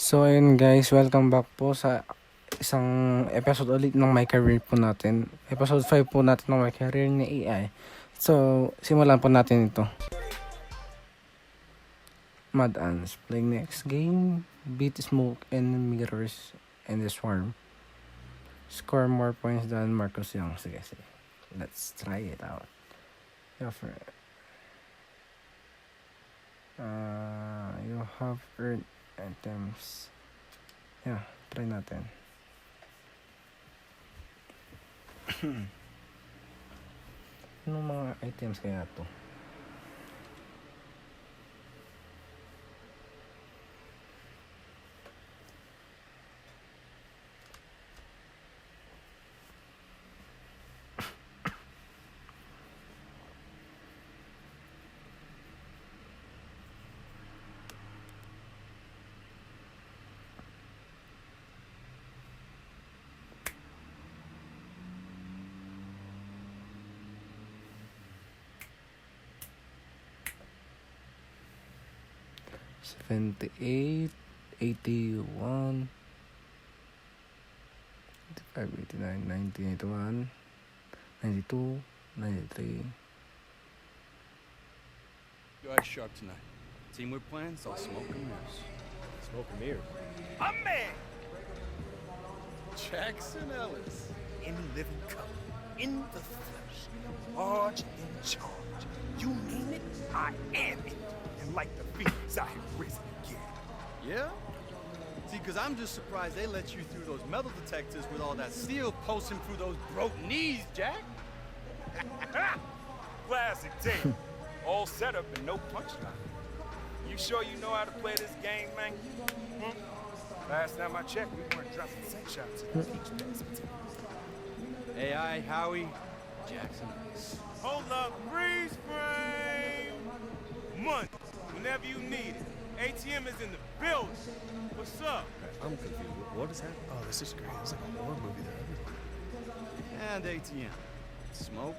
So ayun guys, welcome back po sa isang episode ulit ng MyCareer po natin. Episode 5 po natin ng MyCareer ni AI. So, simulan po natin ito. Mad Ants, playing next game, beat smoke and mirrors and the swarm. Score more points than Marcus Young. Sige. Let's try it out. You have earned items. Yeah, try natin. Anong mga items kaya to? $78, $81, $85, $89, $90, $91, $92, $93. Your eyes sharp tonight. Team we're playing, it's all smoke and mirrors. Smoke and mirrors. A man! Jackson Ellis. In living color, in the flesh, large in charge. You name it, I am it. And like the phoenix, I have risen again. Yeah? See, because I'm just surprised they let you through those metal detectors with all that steel pulsing through those broke knees, Jack. Classic tape. All set up and no punchline. You sure you know how to play this game, man? Last time I checked, we weren't dropping set shots in the each basket. AI, Howie, Jackson Ellis. Hold up, freeze frame! Money, whenever you need it. ATM is in the building. What's up? I'm confused. What is happening? Oh, this is great. It's like a horror movie there. And ATM. Smoke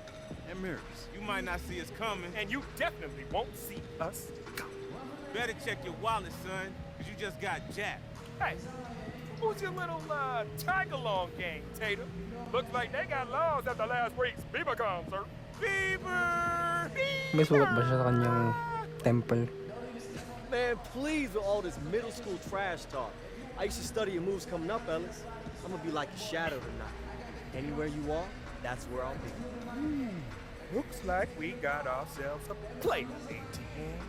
and mirrors. You might not see us coming, and you definitely won't see us coming. Better check your wallet, son, because you just got jacked. Hey, who's your little tag-along gang, Tater? Looks like they got laws after last week's Bieber concert. Bieber! May sulat ba siya sa kanyang temple? Man, please with all this middle school trash talk. I used to study your moves coming up, Ellis. I'm gonna be like a shadow tonight. Anywhere you are, that's where I'll be. Looks like we got ourselves a player, ATM.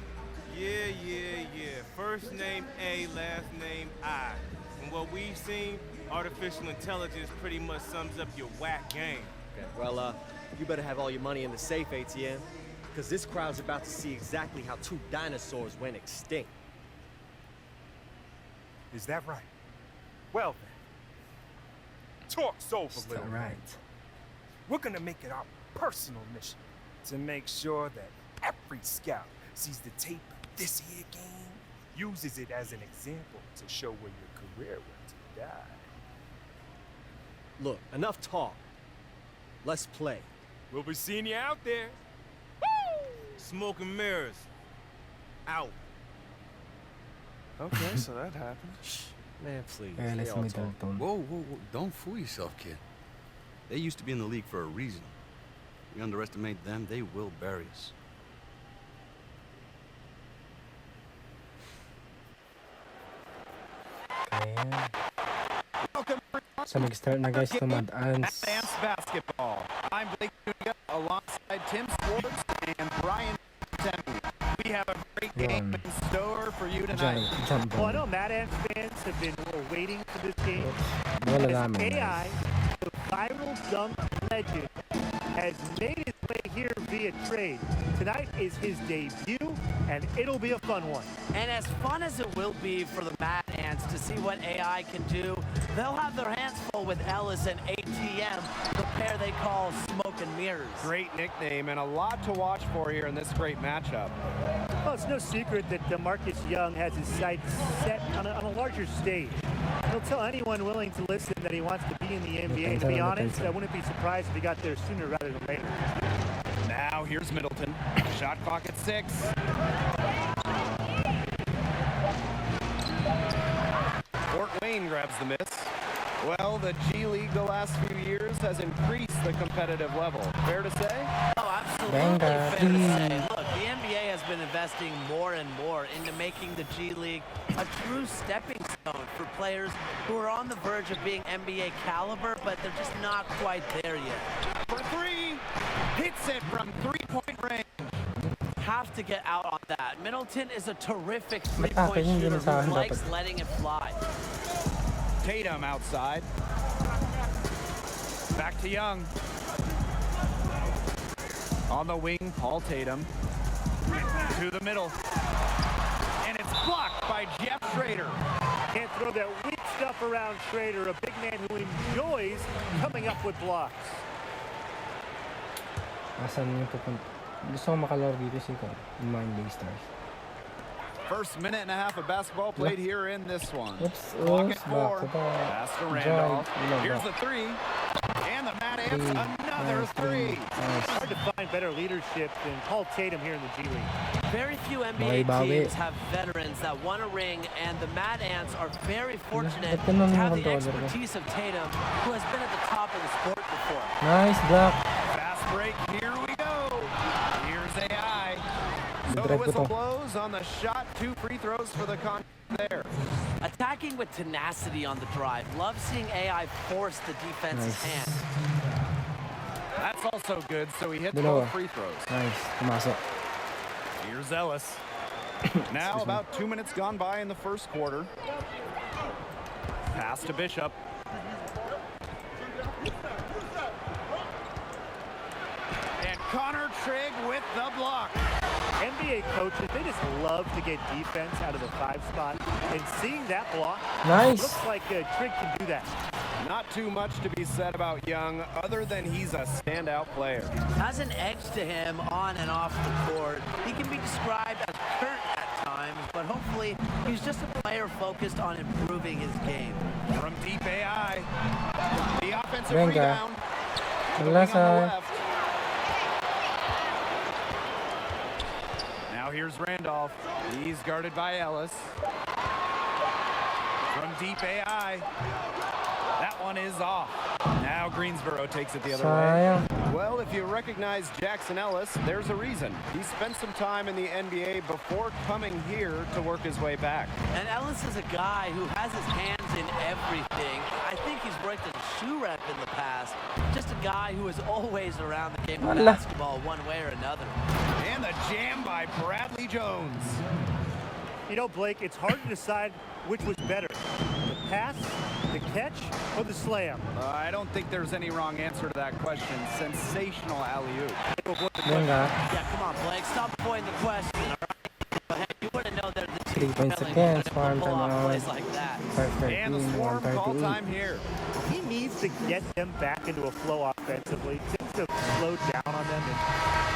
Yeah. First name A, last name I. From what we've seen, artificial intelligence pretty much sums up your whack game. Okay, well, you better have all your money in the safe, ATM. Because this crowd's about to see exactly how 2 dinosaurs went extinct. Is that right? Well then, talk's over, Is little that man. right? We're gonna make it our personal mission to make sure that every scout sees the tape of this here game, uses it as an example to show where your career went to die. Look, enough talk. Let's play. We'll be seeing you out there. Smoke and mirrors. Out. Okay, so that happened. Man, please. Ellis they all talk. Middleton. Whoa. Don't fool yourself, kid. They used to be in the league for a reason. We underestimate them, they will bury us. So nag-start na guys to Mad Ants. Advanced basketball. I'm Blake Nuga alongside Tim Swartz and Brian Temi. We have a great game in store for you tonight. Jump Well, I know Mad Ants fans have been waiting for this game. Wala As namin. AI, the viral dunk legend, has made his way here via trade. Tonight is his debut, and it'll be a fun one. And as fun as it will be for the Mad Ants to see what AI can do, they'll have their hands full with Ellis and ATM, the pair they call Smoke and Mirrors. Great nickname and a lot to watch for here in this great matchup. Well, it's no secret that Marcus Young has his sights set on a larger stage. He'll tell anyone willing to listen that he wants to be in the NBA. To be honest, I wouldn't be surprised if he got there sooner rather than later. Now here's Middleton. Shot clock at 6. grabs the miss. Well, the G League the last few years has increased the competitive level. Fair to say? Oh, absolutely Venga, fair to say. Look, the NBA has been investing more and more into making the G League a true stepping stone for players who are on the verge of being NBA caliber, but they're just not quite there yet. For three, hits it from three-point range. Have to get out on that. Middleton is a terrific Ba't three-point akin yung shooter ginasahan who likes dapat? letting it fly. Tatum outside. Back to Young. On the wing, Paul Tatum. To the middle. And it's blocked by Jeff Schrader. Can't throw that weak stuff around Schrader, a big man who enjoys coming up with blocks. Asan yung pupunta? Gusto ko makalaro dito si Cole in my NBA Stars. First minute and a half of basketball played here in this one. Oops, Clock oops, at 4. back to back. Pass to Randolph. Drive. Here's the three. And the Mad Ants, another Nice three. Nice. Hard to find better leadership than Paul Tatum here in the G League. Very few NBA Bawi-bawi. teams have veterans that won a ring, and the Mad Ants are very fortunate Ba't ganun to have yung the controller ko? expertise of Tatum, who has been at the top of the sport before. Nice block. Fast break, here we go. Here's AI. So the Drive ko whistle to. blows on the shot. 2 free throws for the con there. Attacking with tenacity on the drive. Love seeing AI force the defense's Nice. hand. That's also good, so he hits Dalawa. both free throws. Nice. Pumasok. Here's Ellis. Now about 2 minutes gone by in the first quarter. Pass to Bishop. And Connor Trigg with the block. NBA coaches, they just love to get defense out of the 5 spot. And seeing that block, Nice. looks like Trigg can do that. Not too much to be said about Young, other than he's a standout player. Has an edge to him on and off the court. He can be described as curt at times, but hopefully he's just a player focused on improving his game. From deep AI, the offensive Venga. rebound. To the Wala wing on the sa- left. Now here's Randolph. He's guarded by Ellis. From deep AI. That one is off. Now Greensboro takes it the other way. Sayang. Well, if you recognize Jackson Ellis, there's a reason. He spent some time in the NBA before coming here to work his way back. And Ellis is a guy who has his hands in everything. I think he's worked as a shoe rep in the past. Just a guy who is always around the game of Wala. basketball one way or another. And the jam by Bradley Jones. You know, Blake, it's hard to decide which was better, the pass, the catch, or the slam. I don't think there's any wrong answer to that question. Sensational alley-oop. Venga. Yeah, come on, Blake. Stop avoiding the question, all right? But hey, you wouldn't know they're the 3 team points killing again. if they Swarm pull off timeout. plays like that. And the 5:13, Swarm call 1:38. time here. He needs to get them back into a flow offensively. Seems to have slowed down on them, and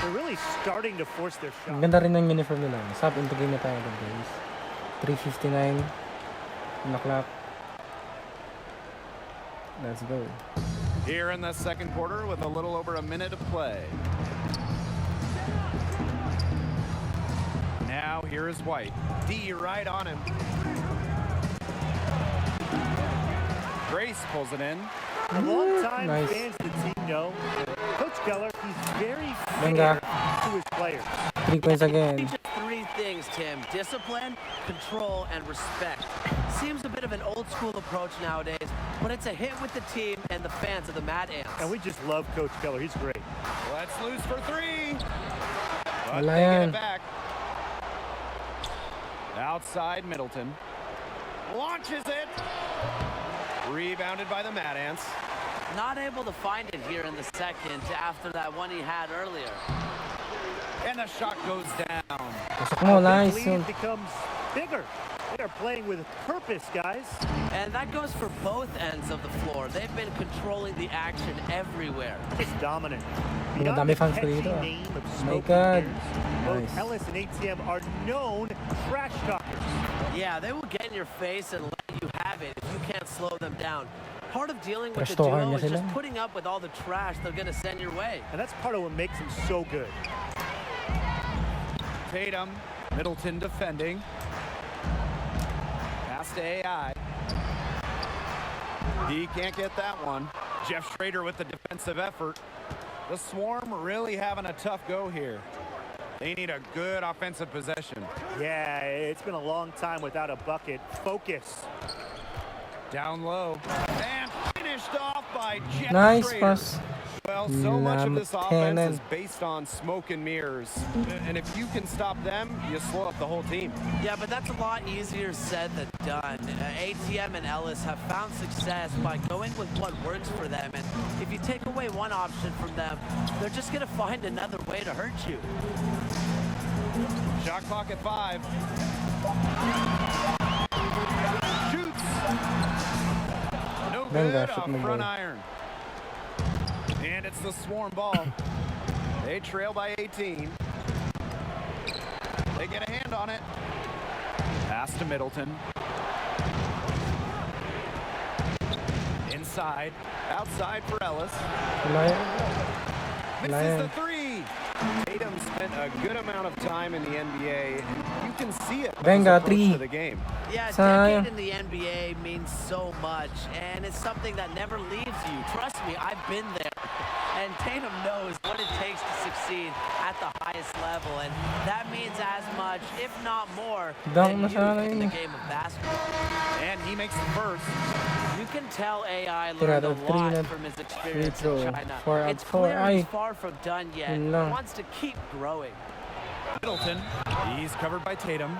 they're really starting to force their Ang shot. ganda rin ng uniform nila. Sub into game na tayo guys. 3:59 on the clock. Let's go. Here in the second quarter with a little over a minute to play. Now here is White. D right on him. Grace pulls it in. A long-time Nice. fans of the team know Coach Keller, he's very Venga. fair to his players. 3 points again. Teaches 3 things, Tim. Discipline, control, and respect. Seems a bit of an old school approach nowadays, but it's a hit with the team and the fans of the Mad Ants. And we just love Coach Keller. He's great. Let's loose for 3. But Wala they get yan. it back. Outside Middleton. Launches it. Rebounded by the Mad Ants. Not able to find it here in the second after that one he had earlier. And the shot goes down. Pasok mo, nice. The lead becomes bigger. They are playing with purpose, guys. And that goes for both ends of the floor. They've been controlling the action everywhere. Just dominant. Ang Beyond dami the fans ko catchy dito. name of My Smoke God. Bears, both Nice. Ellis and ATM are known trash talkers. Yeah, they will get in your face and let you have it if you can't slow them down. Part of dealing with Trash the talker duo niya is just sila. putting up with all the trash they're going to send your way. And that's part of what makes them so good. Tatum, Middleton defending. Pass to AI. He can't get that one. Jeff Schrader with the defensive effort. The Swarm really having a tough go here. They need a good offensive possession. Yeah, it's been a long time without a bucket. Focus. Down low. And finished off by Jeff Nice Schrader. pass. Well, so much of this offense Cannon. is based on smoke and mirrors. And if you can stop them, you slow up the whole team. Yeah, but that's a lot easier said than done. ATM and Ellis have found success by going with what works for them. And if you take away one option from them, they're just going to find another way to hurt you. Shot clock at 5. Shoots. No good off front iron. And it's the Swarm ball. They trail by 18. They get a hand on it. Pass to Middleton. Inside. Outside for Ellis. Misses the 3. Tatum spent a good amount of time in the NBA. You can see it. Venga, To 3. the game. Yeah, a Sayang. decade in the NBA means so much, and it's something that never leaves you. Trust me, I've been there. And Tatum knows what it takes to succeed at the highest level, and that means as much, if not more, than you in the game of basketball. And he makes the first. You can tell AI learned a lot from his experience in China. It's clear he's far from done yet. He wants to keep growing. Middleton, he's covered by Tatum.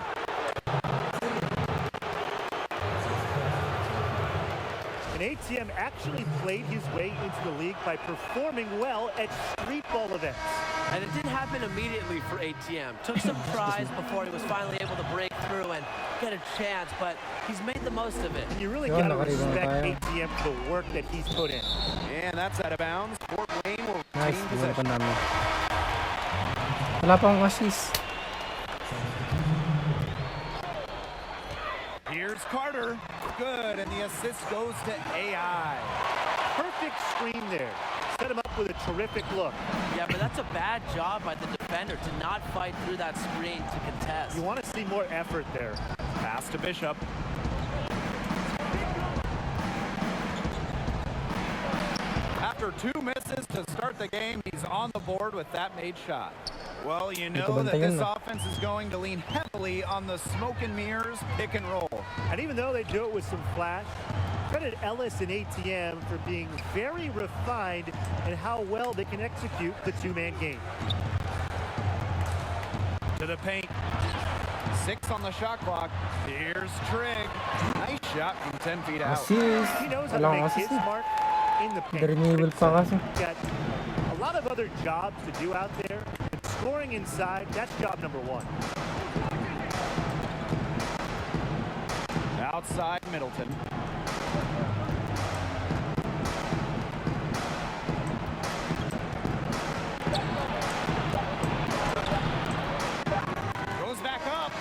And ATM actually played his way into the league by performing well at street ball events. And it didn't happen immediately for ATM. Took some tries before he was finally able to break through and get a chance, but he's made the most of it. And you really got to respect ATM for the work that he's put in. And that's out of bounds. Fort Wayne will Nice. retain possession. Wala pang assist. Here's Carter. Good, and the assist goes to AI. Perfect screen there. Set him up with a terrific look. Yeah, but that's a bad job by the defender to not fight through that screen to contest. You want to see more effort there. Pass to Bishop. After 2 misses to start the game, he's on the board with that made shot. Well, you know that this offense is going to lean heavily on the smoke and mirrors pick and roll. And even though they do it with some flash, credit Ellis and ATM for being very refined in how well they can execute the two-man game. To the paint. 6 on the shot clock. Here's Trigg. Nice shot from 10 feet out. Assist. He knows how to make his mark in the paint. Renewable pa kasi. Got a lot of other jobs to do out there. But scoring inside, that's job number 1. Outside Middleton. Goes back up.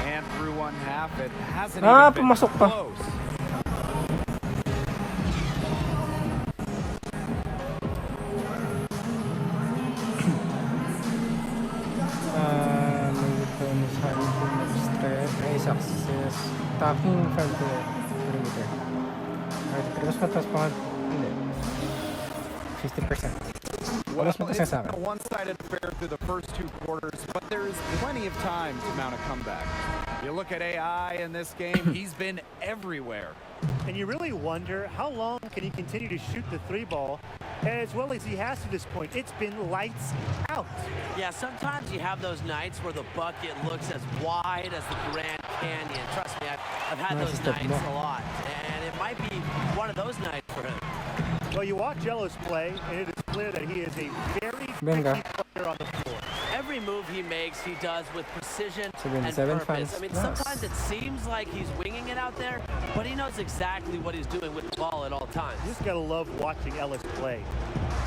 And through one half, it hasn't even been pumasok pa. close. Success. Attacking front perimeter. Mas matas pa. Hindi. 50%. Well, it's been a one-sided affair through the first 2 quarters, but there's plenty of time to mount a comeback. You look at AI in this game, he's been everywhere. And you really wonder, how long can he continue to shoot the 3-ball as well as he has to this point? It's been lights out. Yeah, sometimes you have those nights where the bucket looks as wide as the Grand Canyon. Trust me, I've had those nights a lot, and it might be one of those nights for him. Well, you watch Ellis play, and it is clear that he is a very tricky player on the floor. Every move he makes, he does with precision and 77 purpose. fans I mean, plus. sometimes it seems like he's winging it out there, but he knows exactly what he's doing with the ball at all times. You just gotta love watching Ellis play.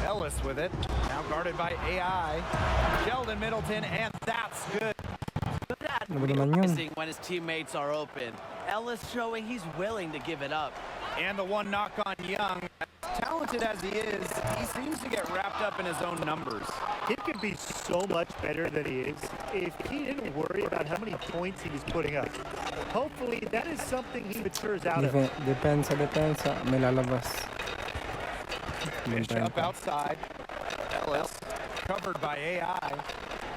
Ellis with it, now guarded by AI. Sheldon Middleton, and that's good. Good at realizing when his teammates are open. Ellis showing he's willing to give it up. And the one knock on Young. As talented as he is, he seems to get wrapped up in his own numbers. He can be so much better than he is if he didn't worry about how many points he was putting up. Hopefully, that is something he matures out of. Depensa. May lalabas. Bishop outside. Ellis covered by AI.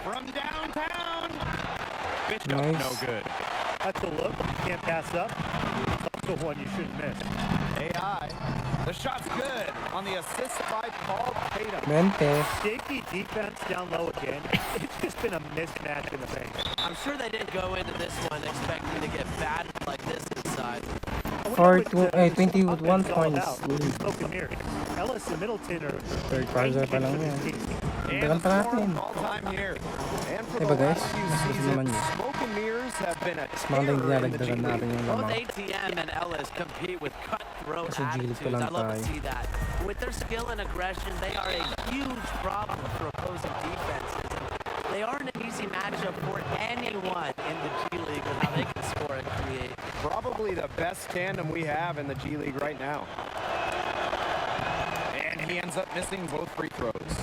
From downtown. Bishop no good. That's a look. You can't pass up. It's also one you shouldn't miss. AI. The shot's good on the assist by Paul Tatum. Shaky defense down low again. It's just been a mismatch in the paint. I'm sure they didn't go into this one expecting to get battered like this inside. 21 points. Smoke and mirrors. Ellis and Middleton are third quarter pa lang yan. Dagan pa natin. Diba guys? Mas naman yun. Smoke and mirrors have been a Smalang dinaragdagan natin yung Both lamang. ATM and Ellis compete with cutthroat Kasi G-League pa attitudes. lang I love to tayo. see that. With their skill and aggression, they are a huge problem for opposing defenses. They aren't an easy matchup for anyone in the G League with how they can score and create. Probably the best tandem we have in the G League right now. And he ends up missing both free throws.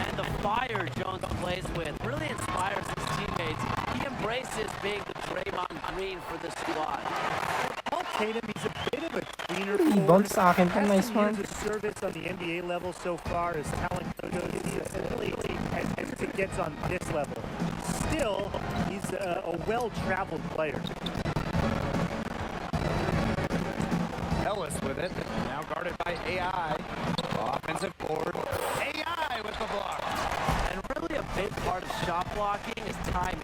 And the fire Jones plays with really inspires his teammates. He embraces being the Draymond Green for the squad. Paul Tatum, he's a bit of a cleaner Rebound sa akin pa, nice one. His service on the NBA level so far, his talent goes really as it gets on this level. Still, he's a well-traveled player. Ellis with it, now guarded by AI. Offensive board. AI with the block. And really a big part of shot blocking is timing.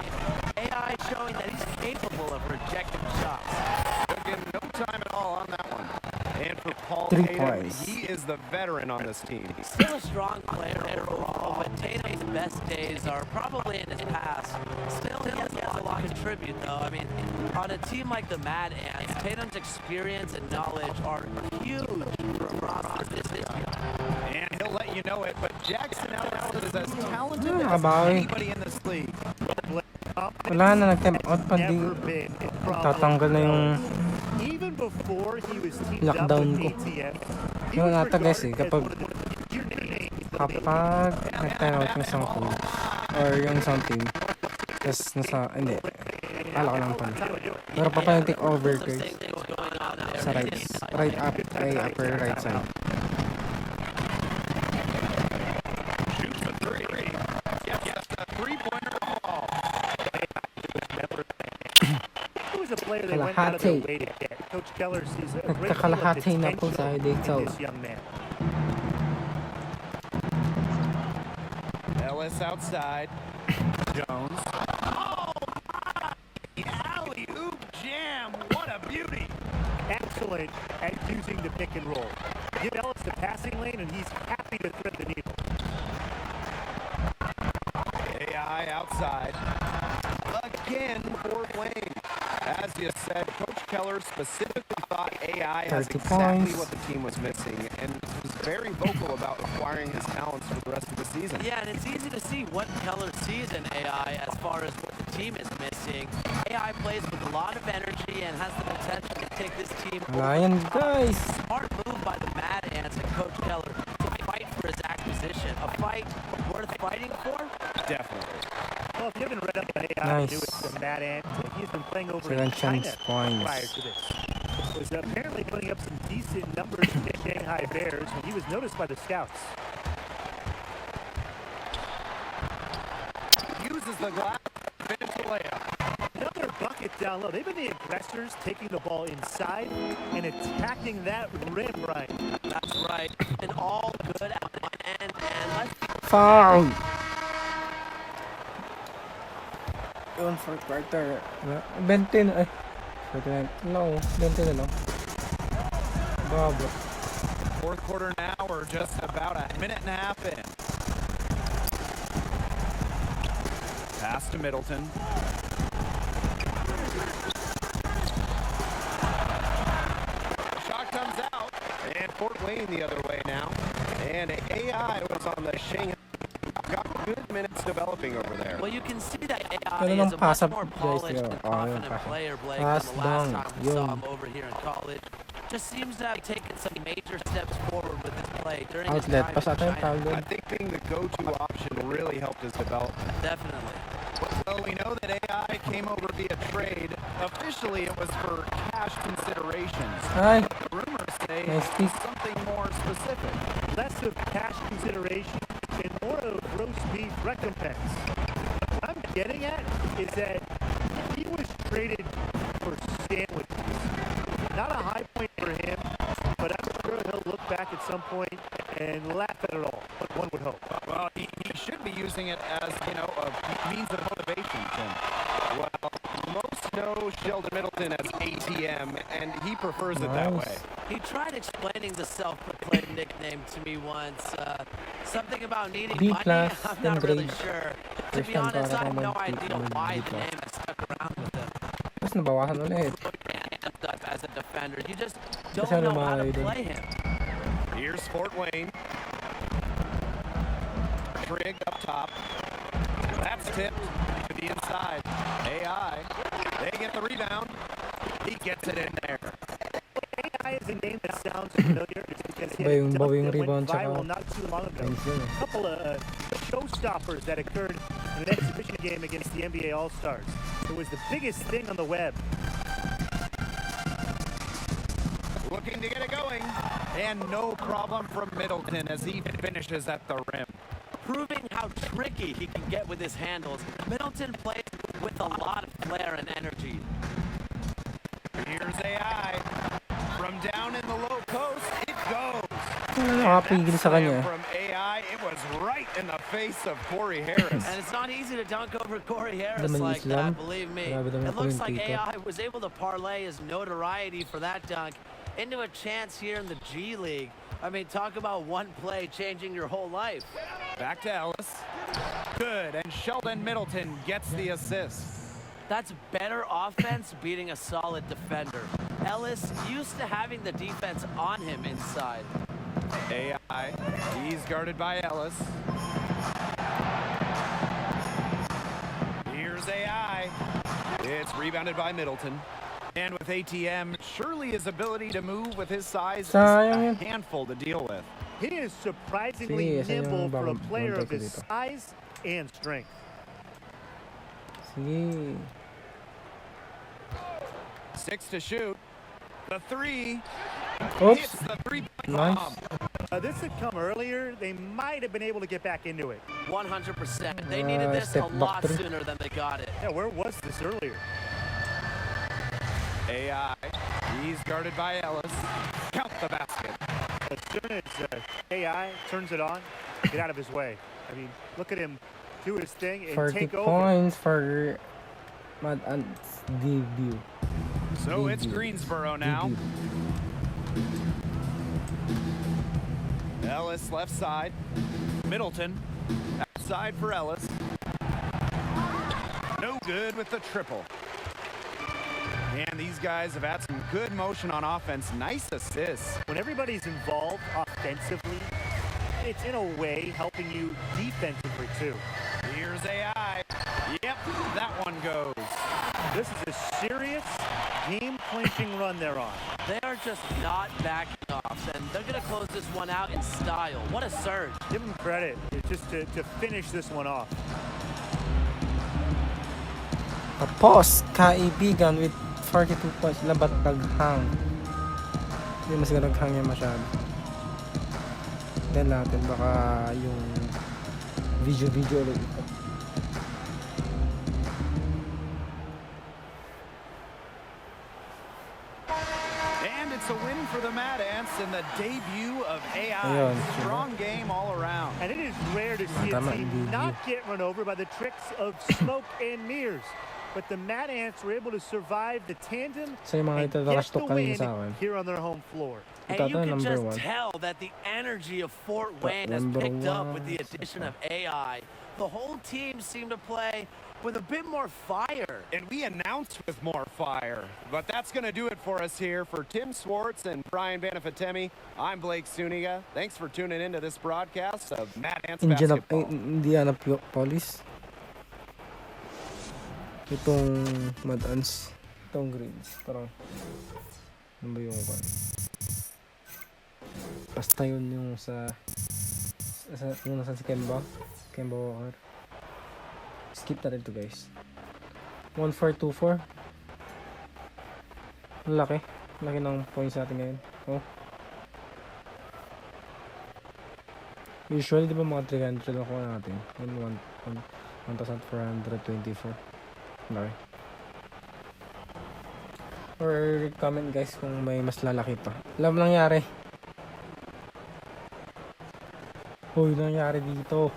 AI showing that he's capable of rejecting shots. Took him no time at all on that one. And for Paul 3 Tatum, points. he is the veteran on this team. Still a strong player overall, but Tatum's best days are probably in his past. Still, he has a lot to contribute, though. I mean, on a team like the Mad Ants, Tatum's experience and knowledge are huge for a roster this year. And he'll let you know it, but Jackson Ellis is as talented as kabawi. anybody in this league. Wala na, nag-temp out pa. Tatanggal na yung Even before he was teamed up lockdown with ko. ATM, he Yung was nata guys regarded kapag as one of the major names of the nag-time out yung isang coach or yung isang team tapos nasa, hindi ala ko lang pala pero pa yung take over guys sa right upper right side. Shoots a three. Yes, a three-pointer ball. He was a player that went out of their way to get. Coach Keller sees a great deal of Nagkakalahati na po sa potential dito. in this young man. Ellis outside. Jones. Oh, my! The alley-oop jam. What a beauty. Excellent at using the pick and roll. Give Ellis the passing lane, and he's happy to thread the needle. AI outside. Again for Wayne. As you said, Coach Keller specifically thought AI has 30 exactly points. what the team was missing and was very vocal about acquiring his talents for the rest of the season. Yeah, and it's easy to see what Keller sees in AI as far as what the team is missing. AI plays with a lot of energy and has the potential to take this team Lion guys. Smart move by the Mad Ants and Coach Keller to fight for his acquisition. A fight worth fighting for? Definitely. Well, if you haven't read up on AI, Nice. knew it's the Mad Ant. He's been playing over in Second China chance points. prior to this. Was apparently putting up some decent numbers in the Shanghai Bears when he was noticed by the scouts. Uses the glass. Finish the layup. Another bucket down low. They've been the aggressors taking the ball inside and attacking that rim, Ryan. That's right. And all good at one end. And let's be Foul. Yun, fourth quarter. 20 na. 49. No, 20 na lang. Baba. Fourth quarter now, we're just about a minute and a half in. Pass to Middleton. Shot comes out, and Fort Wayne the other way now. And AI was on the Shanghai. Got good minutes developing over there. Well, you can see that AI Ganun is ang a pass much up, more guys, polished yun. and Oh, yun, confident pass. player, Blake, Pass than the last down, time we saw yun. him over here in college. just seems to have taken some major steps forward with his play during his Outlet. time Pas in ata yung China. tawag doon? I think being the go-to option really helped his development. Definitely. Well, we know that AI came over via trade. Officially, it was for cash considerations. Ay! The rumors say Nice it's pick. something more specific. Less of cash consideration and more of roast beef recompense. What I'm getting at is that he was traded for sandwiches. Not a high point for him, but I'm sure he'll look back at some point and laugh at it all, but one would hope. Well, he should be using it as, you know, a means of motivation, Tim. Well, most know Sheldon Middleton as ATM, and he prefers it that way. He tried explaining the self-proclaimed nickname to me once. Something about needing B+, money. I'm not really grade. sure. To First be time honest, I para have no mag- idea mag- why B+. the name has stuck around with him. Tapos nabawasan ulit. As a defender, you just don't Kasi know how to lumayo din. play him. Here's Fort Wayne. Trigg up top. That's tipped to the inside. AI. They get the rebound. He gets it in there. AI is a name that sounds familiar. It's because he Ba had a yung dunk bawing that rebound went tsaka viral not too long ago. Gains yun eh. A couple of showstoppers that occurred in an exhibition game against the NBA All-Stars. It was the biggest thing on the web. Looking to get it going. And no problem from Middleton as he finishes at the rim. Proving how tricky he can get with his handles, Middleton plays with a lot of flair and energy. Here's AI. From down in the low coast, it goes. Ano nakapigil sa kanya? From AI, it was right in the face of Corey Harris. And it's not easy to dunk over Corey Harris Naman like Islam. that, believe me. Grabe naman It looks like commentator. AI was able to parlay his notoriety for that dunk into a chance here in the G League. I mean, talk about one play changing your whole life. Back to Ellis. Good, and Sheldon Middleton gets the assist. That's better offense beating a solid defender. Ellis used to having the defense on him inside. AI, he's guarded by Ellis. Here's AI. It's rebounded by Middleton. And with ATM, surely his ability to move with his size is a Sayang. handful to deal with. He is surprisingly Sige, isa nimble yung for a bagong- player bagong of his dito. size and strength. Sige. 6 to shoot. The three Oops. hits the three-point Nice. bomb. This had come earlier. They might have been able to get back into it. 100%. They needed this a step back lot three. sooner than they got it. Yeah, where was this earlier? AI, he's guarded by Ellis. Count the basket. As soon as AI turns it on, get out of his way. I mean, look at him do his thing and 40 take over. points for Mad Ants debut. So it's Debut. Greensboro now. Debut. Ellis left side. Middleton outside for Ellis. No good with the triple. And these guys have had some good motion on offense. Nice assists. When everybody's involved offensively, it's in a way helping you defensively too. Here's AI. Yep, that one goes. This is a serious game-clinching run they're on. They are just not backing off, and they're going to close this one out in style. What a surge. Give them credit. It's just to finish this one off. Tapos, kaibigan with 42 points. Labat naghang. Hindi mas naghang niya masyado. Then natin, baka yung video ulit ito. And it's a win for the Mad Ants in the debut of AI. Ayun, Strong game all around. And it is rare to see a Tama, team hindi. not get run over by the tricks of smoke and mirrors. But the Mad Ants were able to survive the tandem So yung mga and ito get the nakastok kanina win sa akin. here on their home floor. And Ito you can number just one. tell that the energy of Fort Wayne has number picked up one. with the addition of AI. The whole team seemed to play with a bit more fire. And we announced with more fire. But that's going to do it for us here. For Tim Swartz and Brian Banafitemi, I'm Blake Suniga. Thanks for tuning into this broadcast of Mad Ants Basketball. Indianapolis. Itong Mad Ants. Itong Greens. Tara. Ano ba yung one? Basta yun yung yung nasa si Kemba Walker. Skip na rin to guys. 1424. Laki ng points natin ngayon. Oh. Usually di ba mga 300 ako natin? 1424. Laki. Or comment guys kung may mas lalaki pa. Alam mo nangyari. Uy, nangyari dito.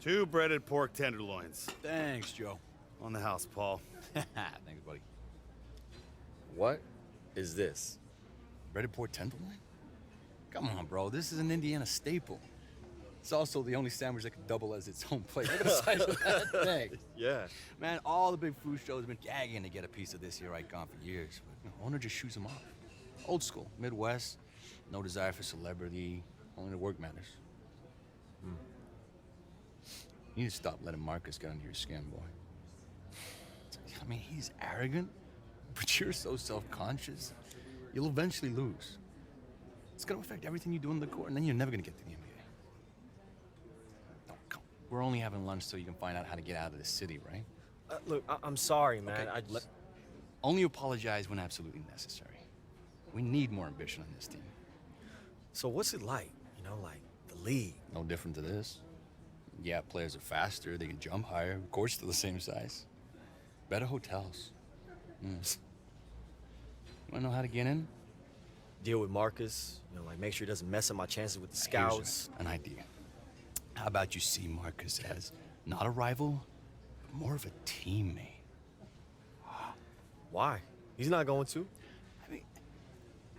Two breaded pork tenderloins. Thanks, Joe. On the house, Paul. Thanks, buddy. What is this? Breaded pork tenderloin? Come on, bro. This is an Indiana staple. It's also the only sandwich that can double as its own plate. Look at the size of that thing. Yeah. Man, all the big food shows have been gagging to get a piece of this here icon for years. But owner just shoots them off. Old school, Midwest, no desire for celebrity, only the work matters. You need to stop letting Marcus get under your skin, boy. I mean, he's arrogant, but you're so self-conscious. You'll eventually lose. It's gonna affect everything you do in the court, and then you're never gonna get to the NBA. No, come. We're only having lunch so you can find out how to get out of the city, right? Look, I'm sorry, man. Okay, only apologize when absolutely necessary. We need more ambition on this team. So what's it like, you know, like the league? No different to this. Yeah, players are faster, they can jump higher, of course still the same size. Better hotels. Wanna know how to get in? Deal with Marcus, you know, like make sure he doesn't mess up my chances with the scouts. Here's an idea. How about you see Marcus as not a rival, but more of a teammate? Why? He's not going to. I mean,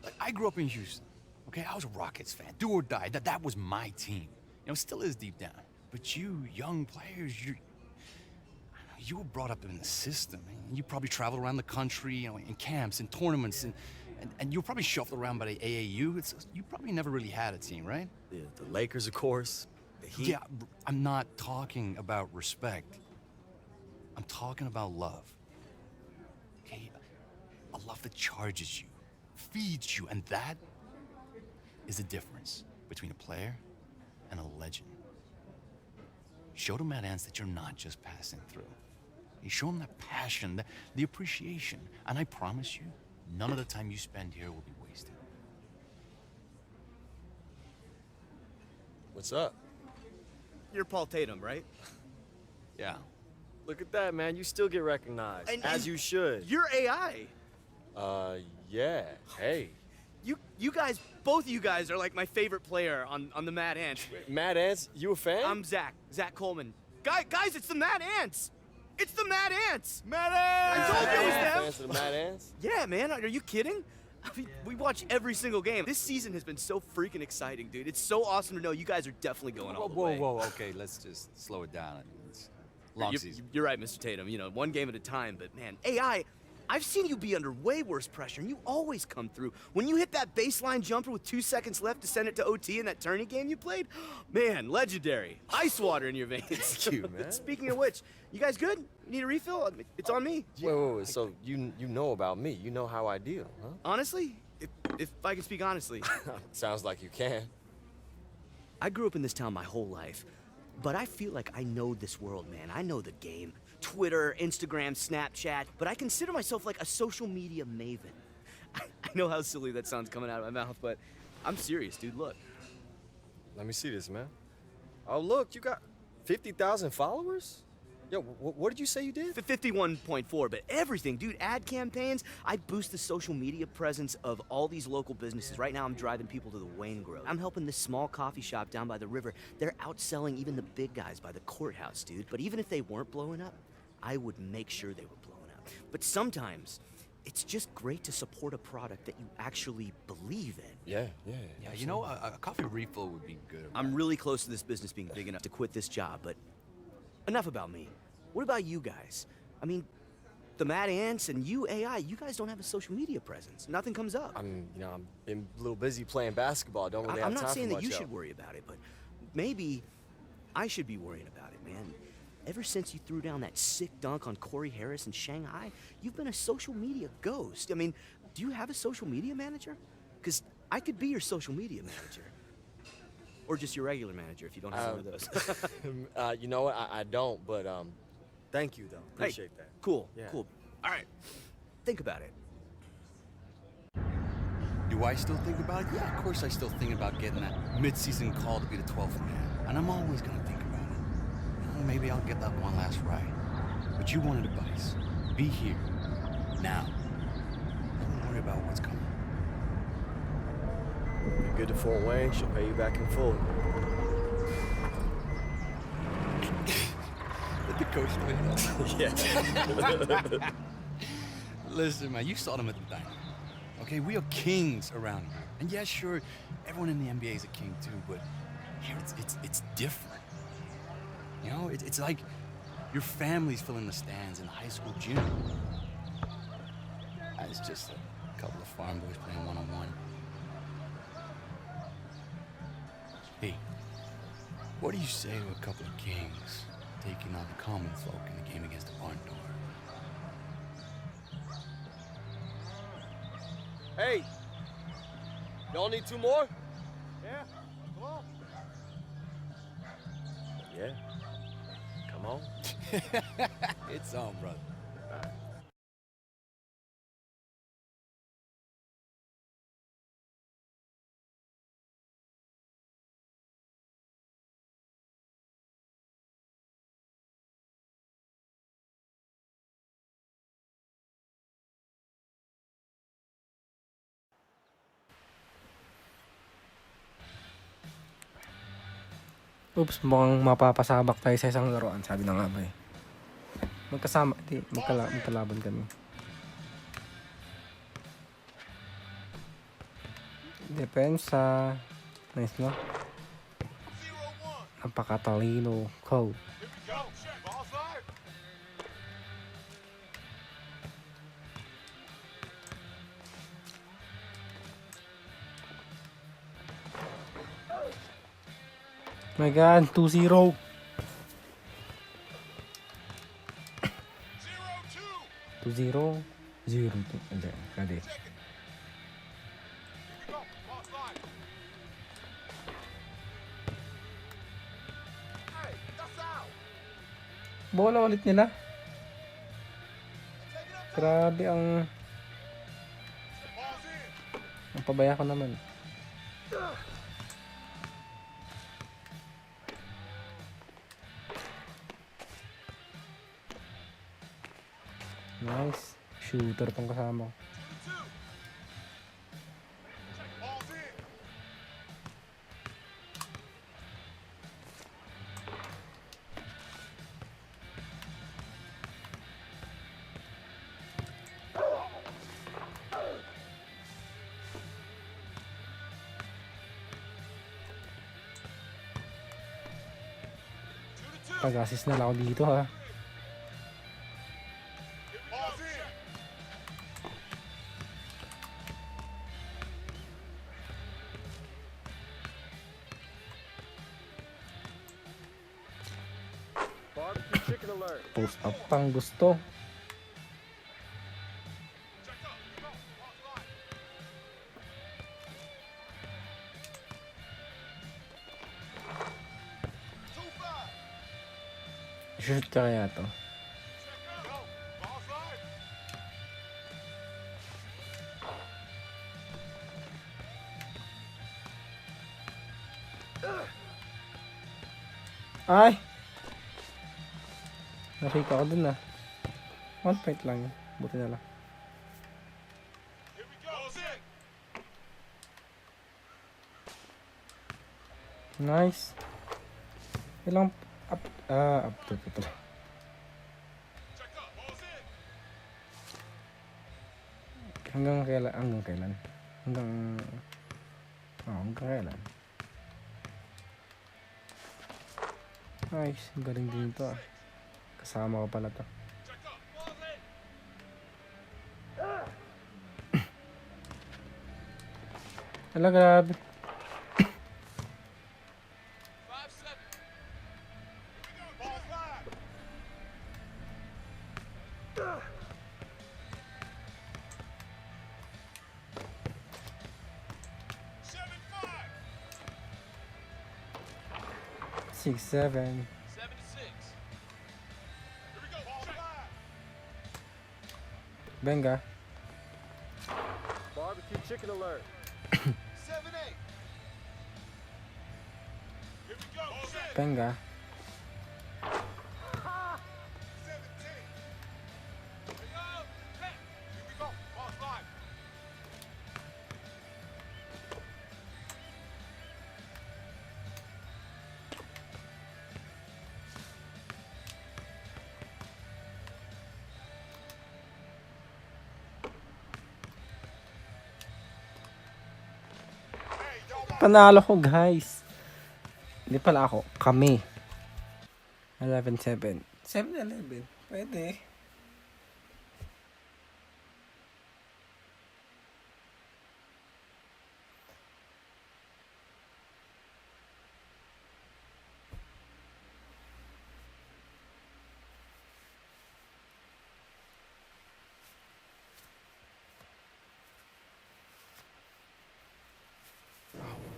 like, I grew up in Houston, okay? I was a Rockets fan, do or die. That was my team. You know, it still is deep down. But you, young players, you were brought up in the system. You probably traveled around the country, you know, in camps, in tournaments, and you were probably shuffled around by the AAU. You probably never really had a team, right? The Lakers, of course. The Heat. Yeah, I'm not talking about respect. I'm talking about love. Okay? A love that charges you, feeds you, and that is the difference between a player and a legend. Show them at ends that you're not just passing through. You show them that passion, the appreciation, and I promise you, none of the time you spend here will be wasted. What's up? You're Paul Tatum, right? Yeah. Look at that, man. You still get recognized. As you should. You're AI. Yeah. Hey. You guys, both of you guys are like my favorite player on the Mad Ants. Mad Ants? You a fan? I'm Zach Coleman. Guys, it's the Mad Ants. It's the Mad Ants. Mad Ants! I told you it was them. Fans of the Mad Ants? Yeah, man. Are you kidding? I mean, we watch every single game. This season has been so freaking exciting, dude. It's so awesome to know you guys are definitely going all the way. Whoa, okay, let's just slow it down. It's long season. You're right, Mr. Tatum. You know, one game at a time. But man, AI, I've seen you be under way worse pressure, and you always come through. When you hit that baseline jumper with 2 seconds left to send it to OT in that tourney game you played, man, legendary. Ice water in your veins. Thank you, man. Speaking of which, you guys good? You need a refill? It's on me. Wait. So you know about me? You know how I deal, huh? Honestly, if I can speak honestly. Sounds like you can. I grew up in this town my whole life, but I feel like I know this world, man. I know the game. Twitter, Instagram, Snapchat, but I consider myself like a social media maven. I know how silly that sounds coming out of my mouth, but I'm serious, dude. Look. Let me see this, man. Oh, look, you got 50,000 followers? Yo, what did you say you did? 51.4, but everything, dude. Ad campaigns. I boost the social media presence of all these local businesses. Right now, I'm driving people to the Wayne Grove. I'm helping this small coffee shop down by the river. They're outselling even the big guys by the courthouse, dude. But even if they weren't blowing up, I would make sure they were blowing up. But sometimes, it's just great to support a product that you actually believe in. Yeah. You know, a coffee refill would be good. I'm really close to this business being big enough to quit this job, but enough about me. What about you guys? I mean, the Mad Ants and you, AI, you guys don't have a social media presence. Nothing comes up. I'm been a little busy playing basketball. Don't really have I'm time not saying for that much you help. should worry about it, but maybe I should be worrying about it, man. Ever since you threw down that sick dunk on Corey Harris in Shanghai, you've been a social media ghost. I mean, do you have a social media manager? Because I could be your social media manager. Or just your regular manager if you don't have one of those. You know what? I don't, but thank you, though. Appreciate that. Cool, Yeah. cool. All right, think about it. Do I still think about it? Yeah, of course I still think about getting that mid-season call to be the 12th man. And I'm always gonna think about it. You know, maybe I'll get that one last ride. But you wanted advice. Be here. Now. Don't worry about what's coming. You're good to Fort Wayne. She'll pay you back in full. Let the coach do it. Yeah. Listen, man, you saw them at the diner. Okay, we are kings around here. And yeah, sure, everyone in the NBA is a king too, but here it's different. You know, it's like your family's filling the stands in the high school gym. It's just a couple of farm boys playing one-on-one. Hey, what do you say to a couple of kings taking on the common folk in the game against the barn door? Hey, y'all need 2 more? Yeah, come on. Yeah. Come on. It's on, brother. Oops, mukhang mapapasabak tayo sa isang laruan. Sabi na nga ba eh. Magkalaban kami. Depensa. Nice, no? Napakatalino. Code. My God, 2-0. 2-0. 0-2. Hindi, ready. Bola ulit nila. Grabe ang pabaya ko naman. Nice. Shooter tong kasama ko. Pag-assist na lang ako dito ha. Post up pang gusto. Shoot ka kaya to? Ay! Nakita ako dun ah. 1 point lang yun. Buti na lang. Nice. Ilang up to. Hanggang kailan? Hanggang kailan? Nice. Galing din to ah. Kasama ko pala to. Hala, grabe. Six, seven. Venga. Barbecue chicken alert. 7-8. Here we go. Venga. 17. Here we go. 10. Here we go. Ball 5. Panalo ko guys. Hindi pala ako. Kami. 11-7. 7-11. Pwede.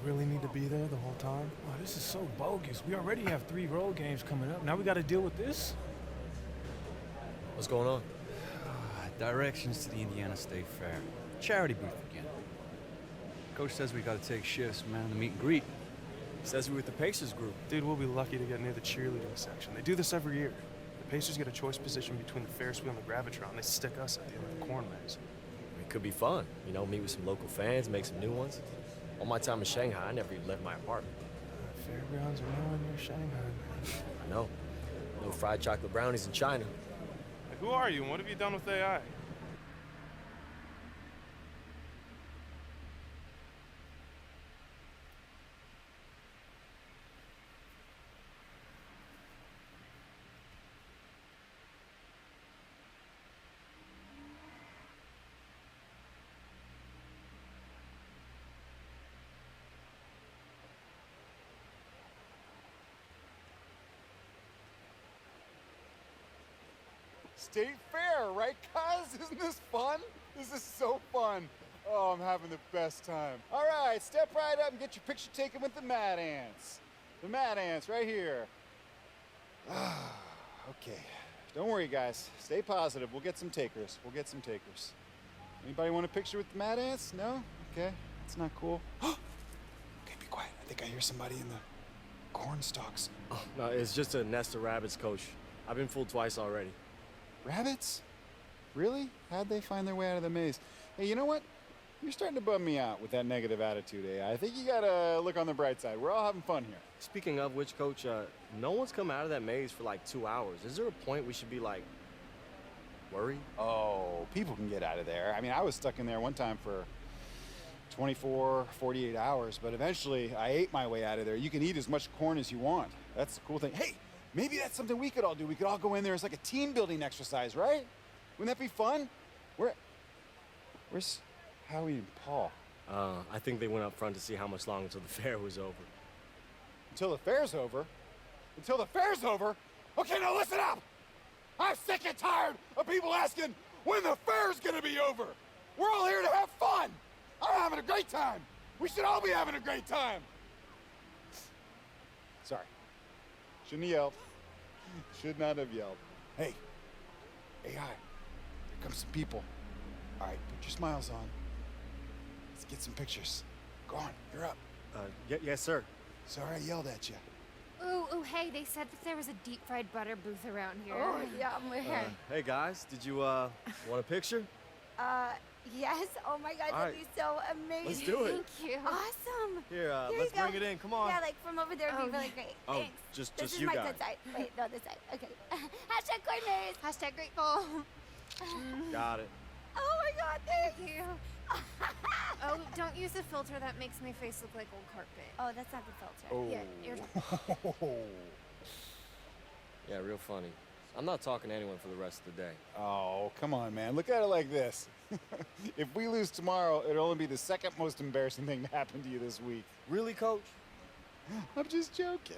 Really need to be there the whole time? Oh, this is so bogus. We already have 3 road games coming up. Now we got to deal with this? What's going on? Directions to the Indiana State Fair. Charity booth again. Coach says we got to take shifts, man, to meet and greet. Says we with the Pacers group. Dude, we'll be lucky to get near the cheerleading section. They do this every year. The Pacers get a choice position between the Ferris wheel and the Gravitron. They stick us at the end of the corn maze. It could be fun. You know, meet with some local fans, make some new ones. All my time in Shanghai, I never even left my apartment. Fairgrounds are nowhere near Shanghai, man. I know. No fried chocolate brownies in China. Like, who are you and what have you done with AI? State Fair, right, guys? Isn't this fun? This is so fun. Oh, I'm having the best time. All right, step right up and get your picture taken with the Mad Ants. The Mad Ants right here. Okay, don't worry, guys. Stay positive. We'll get some takers. Anybody want a picture with the Mad Ants? No? Okay, that's not cool. Okay, be quiet. I think I hear somebody in the corn stalks. Oh, no, it's just a nest of rabbits, Coach. I've been fooled twice already. Rabbits? Really? How'd they find their way out of the maze? Hey, you know what? You're starting to bum me out with that negative attitude, eh? I think you gotta look on the bright side. We're all having fun here. Speaking of which, Coach, no one's come out of that maze for like 2 hours. Is there a point we should be like, worried? Oh, people can get out of there. I mean, I was stuck in there one time for 24, 48 hours, but eventually I ate my way out of there. You can eat as much corn as you want. That's the cool thing. Hey, maybe that's something we could all do. We could all go in there as like a team building exercise, right? Wouldn't that be fun? Where's Howie and Paul? I think they went up front to see how much longer until the fair was over. Until the fair's over? Until the fair's over? Okay, now listen up! I'm sick and tired of people asking when the fair's gonna be over. We're all here to have fun. I'm having a great time. We should all be having a great time. Sorry. Shouldn't have yelled. Should not have yelled. Hey. Hey, hi. Here comes some people. All right, put your smiles on. Let's get some pictures. Go on, you're up. Yes, sir. Sorry I yelled at you. Ooh, hey, they said that there was a deep fried butter booth around here. Oh, yeah, we're here. Hey, guys, did you want a picture? Yes. Oh my God, All that'd right. be so amazing. Let's do it. Thank you. Awesome. Here, Here let's you go. bring it in. Come on. Yeah, like from over there would be really great. Oh, Thanks. just This is you my guys. good side. Wait, no, this side. Okay. Hashtag corn maze. Hashtag grateful. Got it. Oh my God, thank you. Oh, don't use a filter. That makes my face look like old carpet. Oh, that's not the filter. Oh. Yeah, you're... Yeah, real funny. I'm not talking to anyone for the rest of the day. Oh, come on, man. Look at it like this. If we lose tomorrow, it'll only be the second most embarrassing thing to happen to you this week. Really, Coach? I'm just joking.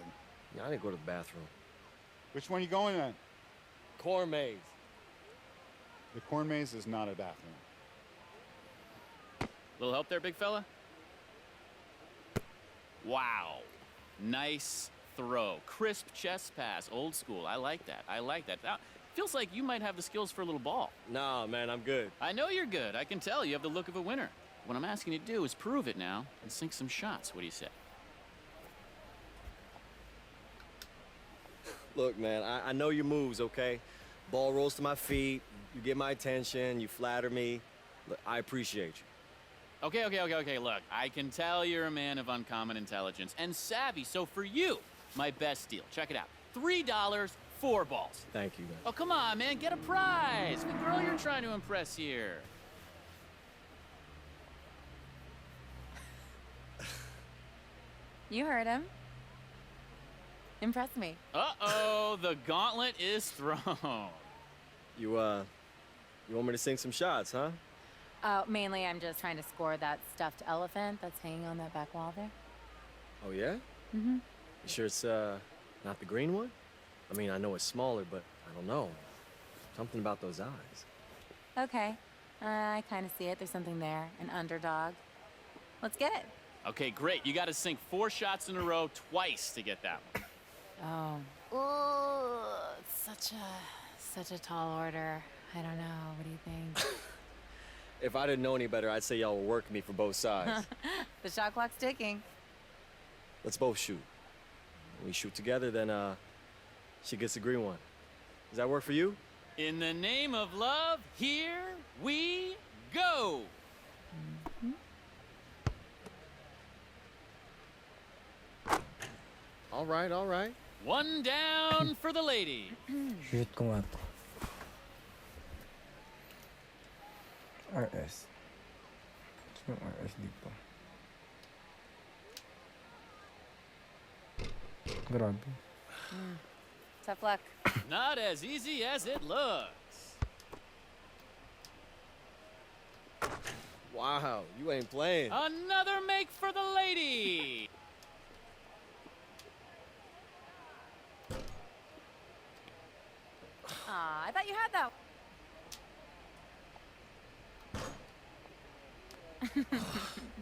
Yeah, I need to go to the bathroom. Which one are you going on? Corn maze. The corn maze is not a bathroom. Little help there, big fella? Wow. Nice throw. Crisp chest pass. Old school. I like that. I like that. Now, feels like you might have the skills for a little ball. Nah, man, I'm good. I know you're good. I can tell you have the look of a winner. What I'm asking you to do is prove it now and sink some shots. What do you say? Look, man, I know your moves, okay? Ball rolls to my feet, you get my attention, you flatter me. Look, I appreciate you. Okay. Look, I can tell you're a man of uncommon intelligence and savvy, so for you, my best deal. Check it out. $3, 4 balls. Thank you, man. Oh, come on, man. Get a prize. What girl you're trying to impress here? You heard him. Impress me. Uh-oh, the gauntlet is thrown. You want me to sink some shots, huh? Mainly I'm just trying to score that stuffed elephant that's hanging on that back wall there. Oh, yeah? Mm-hmm. You sure it's, not the green one? I mean, I know it's smaller, but I don't know. Something about those eyes. Okay. I kind of see it. There's something there. An underdog. Let's get it. Okay, great. You got to sink 4 shots in a row twice to get that one. Oh. Ooh, it's such a tall order. I don't know. What do you think? If I didn't know any better, I'd say y'all were working me for both sides. The shot clock's ticking. Let's both shoot. When we shoot together, then, she gets the green one. Does that work for you? In the name of love, here we go. All right. One down for the lady. Shoot ko nga to. RS. Sino yung RS dito? Grabe. Tough luck. Not as easy as it looks. Wow, you ain't playing. Another make for the lady. Aw, I thought you had that.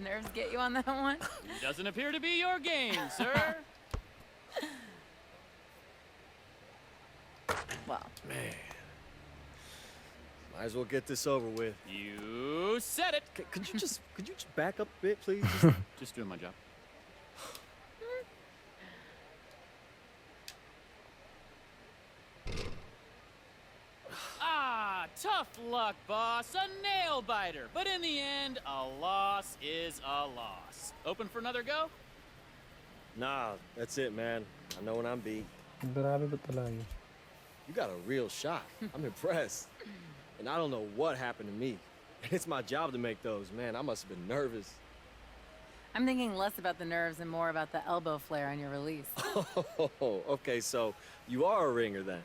Nerves get you on that one? Doesn't appear to be your game, sir. Well. Man. Might as well get this over with. You said it. Could you just back up a bit, please? Just doing my job. Tough luck, boss. A nail biter. But in the end, a loss is a loss. Open for another go? Nah, that's it, man. I know when I'm beat. Grabe ba talaga? You got a real shot. I'm impressed. And I don't know what happened to me. It's my job to make those. Man, I must have been nervous. I'm thinking less about the nerves and more about the elbow flare on your release. Oh, okay, so you are a ringer then.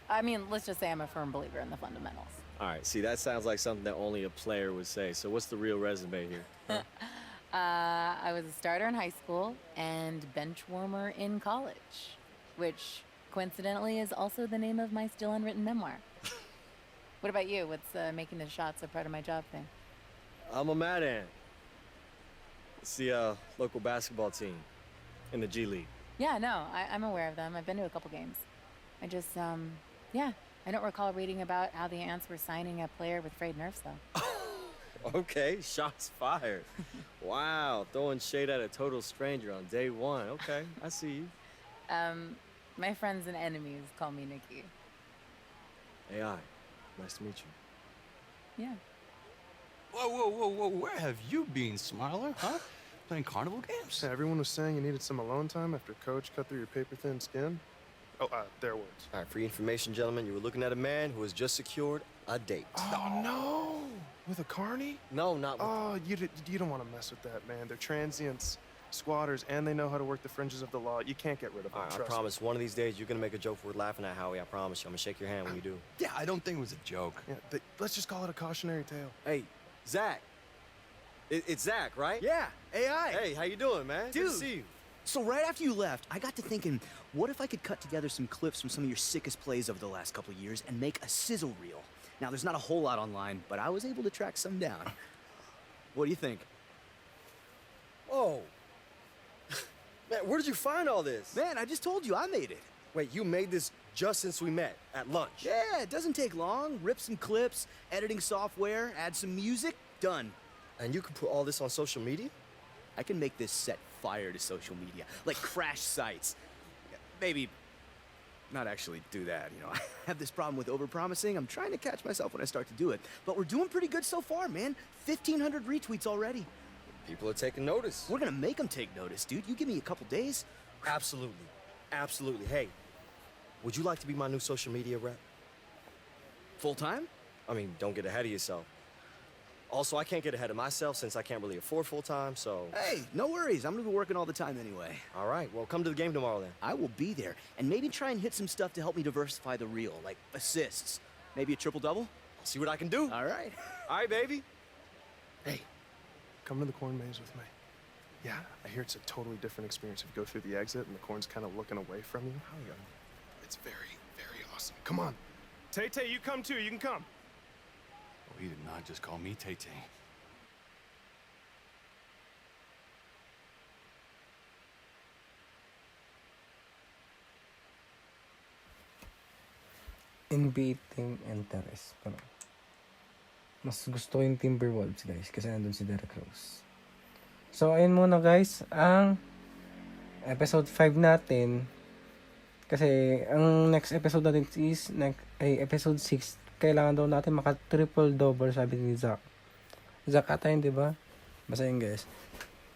I mean, let's just say I'm a firm believer in the fundamentals. All right, see, that sounds like something that only a player would say. So what's the real resume here? Huh? I was a starter in high school and bench warmer in college, which coincidentally is also the name of my still unwritten memoir. What about you? What's making the shots a part of my job thing? I'm a Mad Ant. It's the local basketball team in the G League. Yeah, no, I'm aware of them. I've been to a couple games. I just, yeah, I don't recall reading about how the Ants were signing a player with frayed nerves, though. Okay, shots fired. Wow, throwing shade at a total stranger on day one. Okay, I see you. My friends and enemies call me Nikki. AI, nice to meet you. Yeah. Whoa, where have you been, Smiler, huh? Playing carnival games? Yeah, everyone was saying you needed some alone time after Coach cut through your paper-thin skin. Oh, their words. All right, for your information, gentlemen, you were looking at a man who has just secured a date. Oh, no! With a carny? No, not with... Oh, you don't want to mess with that, man. They're transients, squatters, and they know how to work the fringes of the law. You can't get rid of them, All right, I trust promise, one of these days you're going to make a joke worth laughing at, Howie. I promise you. I'm going to shake your hand when you do. Yeah, I don't think it was a joke. Yeah, let's just call it a cautionary tale. Hey, Zach. It's Zach, right? Yeah, AI. Hey, how you doing, man? Dude. Good to see you. So right after you left, I got to thinking, what if I could cut together some clips from some of your sickest plays over the last couple of years and make a sizzle reel? Now, there's not a whole lot online, but I was able to track some down. What do you think? Oh. Man, where did you find all this? Man, I just told you I made it. Wait, you made this just since we met at lunch? Yeah, it doesn't take long. Rip some clips, editing software, add some music, done. And you can put all this on social media? I can make this set fire to social media, like crash sites. Maybe not actually do that, you know. I have this problem with overpromising. I'm trying to catch myself when I start to do it. But we're doing pretty good so far, man. 1,500 retweets already. People are taking notice. We're gonna make them take notice, dude. You give me a couple days. Absolutely. Absolutely. Hey, would you like to be my new social media rep? Full time? I mean, don't get ahead of yourself. Also, I can't get ahead of myself since I can't really afford full time, so... Hey, no worries. I'm gonna be working all the time anyway. All right, well, come to the game tomorrow then. I will be there. And maybe try and hit some stuff to help me diversify the reel, like assists. Maybe a triple-double? I'll see what I can do. All right. All right, baby. Hey, come to the corn maze with me. Yeah, I hear it's a totally different experience if you go through the exit and the corn's kind of looking away from you. It's very, very awesome. Come on. Tay-Tay, you come too. You can come. Oh, he did not just call me Tay-Tay. NBA team interest. Pero mas gusto ko yung Timberwolves, guys, kasi nandun si Derrick Rose. So, ayun muna, guys, ang episode 5 natin. Kasi ang next episode natin is episode 6. Kailangan daw natin maka-triple-double, sabi ni Zach. Zach ata yun, di ba? Basta yun, guys.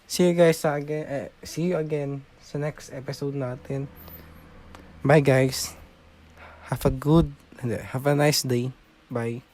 See you again sa next episode natin. Bye, guys. Have a nice day. Bye.